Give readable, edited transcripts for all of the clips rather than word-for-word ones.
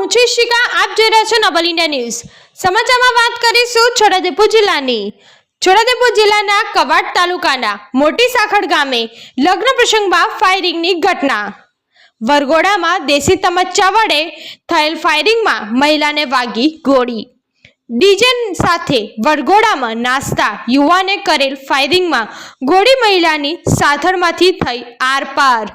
હું છું શિખા, આપ જોઈ રહ્યા છો નવલ ઇન્ડિયા ન્યૂઝ। સમાચારમાં વાત કરીશું છોટાઉદેપુર જિલ્લાની। છોટાઉદેપુર જિલ્લાના કવાંટ તાલુકાના મોટી સાખડ ગામે લગ્ન પ્રસંગમાં ફાયરિંગની ઘટના। વરઘોડામાં દેશી તમચ્ચા વડે થયેલ ફાયરિંગમાં મહિલાને વાગી ગોળી। ડીજે સાથે વરઘોડામાં નાચતા યુવાને કરેલ ફાયરિંગમાં ગોળી મહિલાની સાથળમાંથી થઈ આરપાર।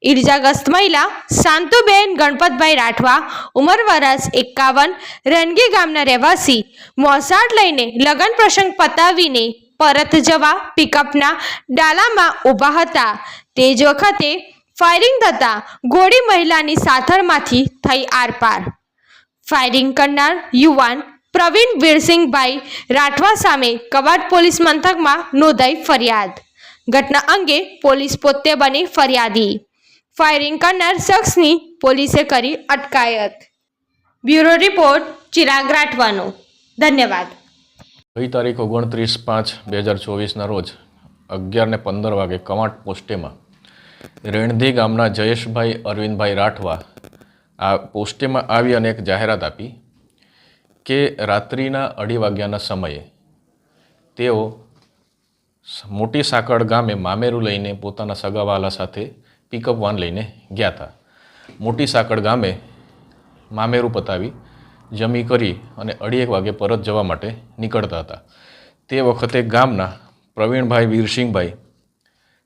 ઈજાગ્રસ્ત મહિલા શાંતુબેન ગણપતભાઈ રાઠવા, ઉંમર વર્ષ 51, રણગી ગામના રહેવાસી, મોસાળ લઈને લગ્ન પ્રસંગ પતાવીને પરત જવા પિકઅપના ડાલામાં ઊભા હતા। તે જ વખતે ફાયરિંગ થતા ગોળી મહિલાની સાથળમાંથી થઈ આરપાર। ફાયરિંગ કરનાર યુવાન પ્રવીણ વીરસિંહભાઈ રાઠવા સામે કવાંટ પોલીસ મથકમાં નોંધાઈ ફરિયાદ। ઘટના અંગે પોલીસ પોતે બની ફરિયાદી। ફાયરિંગ કરનાર શખ્સની પોલીસે કરી અટકાયત। બ્યુરો રિપોર્ટ ચિરાગ રાઠવાનો। ધન્યવાદ। ગઈ તારીખ 29/5/2024ના રોજ 11:15 વાગે કવાંટ પોસ્ટેમાં રેણધી ગામના જયેશભાઈ અરવિંદભાઈ રાઠવા આ પોસ્ટેમાં આવી અને એક જાહેરાત આપી કે રાત્રિના 2:30 વાગ્યાના સમયે તેઓ મોટી સાંકળ ગામે મામેરું લઈને પોતાના સગાવાલા સાથે પિકઅપ વાન લઈને ગયા હતા। મોટી સાંકળ ગામે મામેરું પતાવી જમી કરી અને 2:30 વાગે પરત જવા માટે નીકળતા હતા। તે વખતે ગામના પ્રવીણભાઈ વીરસિંહભાઈ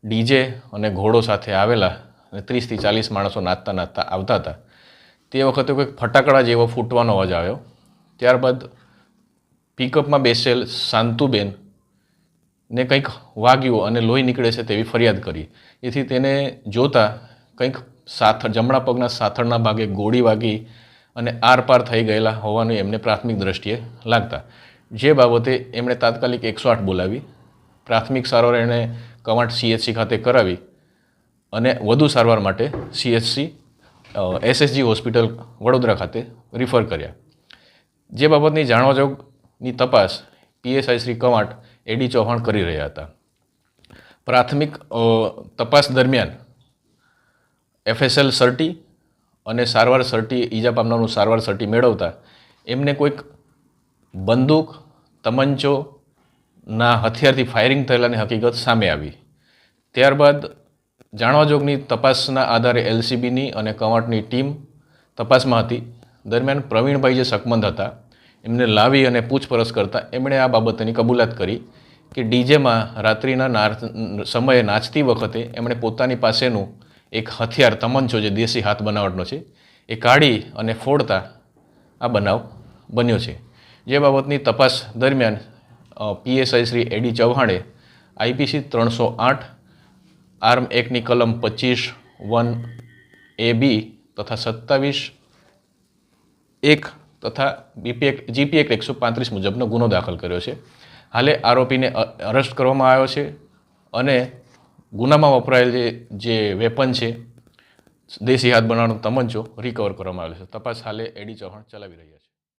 ડીજે અને ઘોડો સાથે આવેલા અને 30થી 40 માણસો નાચતા નાચતા આવતા હતા। તે વખતે કોઈક ફટાકડા જેવો ફૂટવાનો અવાજ આવ્યો। ત્યારબાદ પિકઅપમાં બેસેલ શાંતુબેન ને કંઈક વાગ્યું અને લોહી નીકળે છે તેવી ફરિયાદ કરી। એથી તેને જોતા કંઈક જમણા પગના સાથળના ભાગે ગોળી વાગી અને આરપાર થઈ ગયેલા હોવાનું એમને પ્રાથમિક દ્રષ્ટિએ લાગતા, જે બાબતે એમણે તાત્કાલિક 108 બોલાવી પ્રાથમિક સારવાર એણે કવાંટ CHC ખાતે કરાવી અને વધુ સારવાર માટે SSG હોસ્પિટલ વડોદરા ખાતે રિફર કર્યા। જે બાબતની જાણવાજોગની તપાસ PSI શ્રી કવાંટ AD ચૌહાણ કરી રહ્યા હતા। પ્રાથમિક તપાસ દરમિયાન FSL સર્ટી અને સારવાર સર્ટી ઈજા પામનારનું સારવાર સર્ટી મેળવતા એમને કોઈક બંદૂક તમંચોના હથિયારથી ફાયરિંગ થયેલાની હકીકત સામે આવી। ત્યારબાદ જાણવાજોગની તપાસના આધારે LCBની અને કવાંટની ટીમ તપાસમાં હતી। દરમિયાન પ્રવીણભાઈ જે શકમંદ હતા એમને લાવી અને પૂછપરછ કરતાં એમણે આ બાબતની કબૂલાત કરી કે ડીજેમાં રાત્રિના સમયે નાચતી વખતે એમણે પોતાની પાસેનું એક હથિયાર તમંચો જે દેશી હાથ બનાવટનો છે એ કાઢી અને ફોડતા આ બનાવ બન્યો છે। જે બાબતની તપાસ દરમિયાન PSI શ્રી AD ચૌહાણે IPC 308 આર્મ એક્ટની કલમ 25(1)AB તથા 27(1) તથા GP એક્ટ 135 મુજબનો ગુનો દાખલ કર્યો છે। હાલે આરોપીને અરેસ્ટ કરવામાં આવ્યો છે અને ગુનામાં વપરાયેલ જે વેપન છે દેશી હાથ બનાવવાનો તમંચો રિકવર કરવામાં આવ્યો છે। તપાસ હાલે AD ચૌહાણ ચલાવી રહ્યા છે।